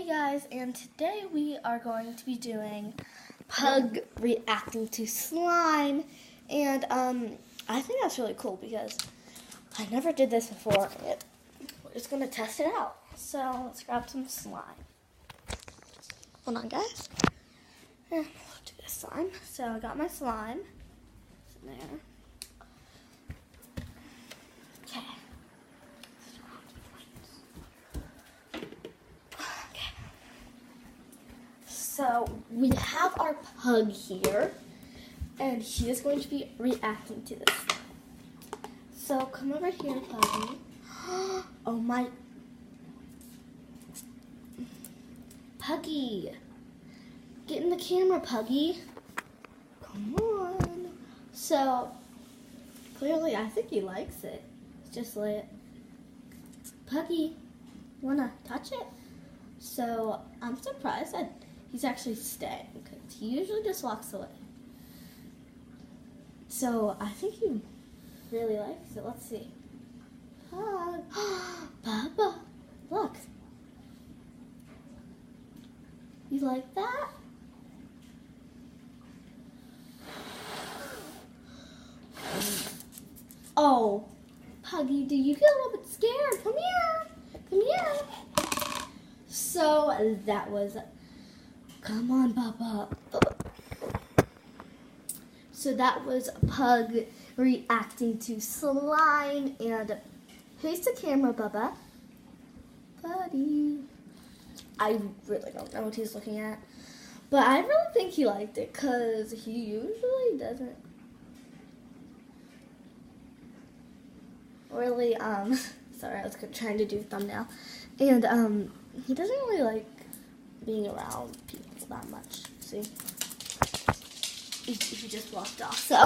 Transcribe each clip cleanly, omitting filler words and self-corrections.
Guys, and today we are going to be doing Pug reacting to slime, and I think that's really cool because I never did this before. We're just going to test it out. So let's grab some slime. Hold on, guys. Let's do this slime. So I got my slime. It's in there. Okay. So we have our pug here, and he is going to be reacting to this. So come over here, Puggy. Oh my. Puggy. Get in the camera, Puggy. Come on. So clearly I think he likes it. Just let it. Puggy, wanna touch it? So I'm surprised that he's actually staying because he usually just walks away. So I think he really likes it. Let's see. Pug. Bubba, look. You like that? Oh, Puggy, do you get a little bit scared? Come here. Come here. So that was... Come on, Bubba. So that was Pug reacting to slime, and face the camera, Bubba. Buddy. I really don't know what he's looking at, but I really think he liked it because he usually doesn't really, sorry, I was trying to do a thumbnail, and he doesn't really like being around people that much. See, he just walked off. So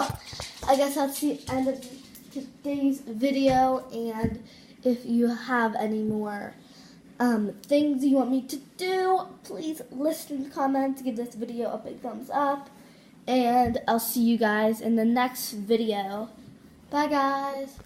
I guess that's the end of today's video, and if you have any more things you want me to do, please list in the comments, give this video a big thumbs up, and I'll see you guys in the next video. Bye, guys.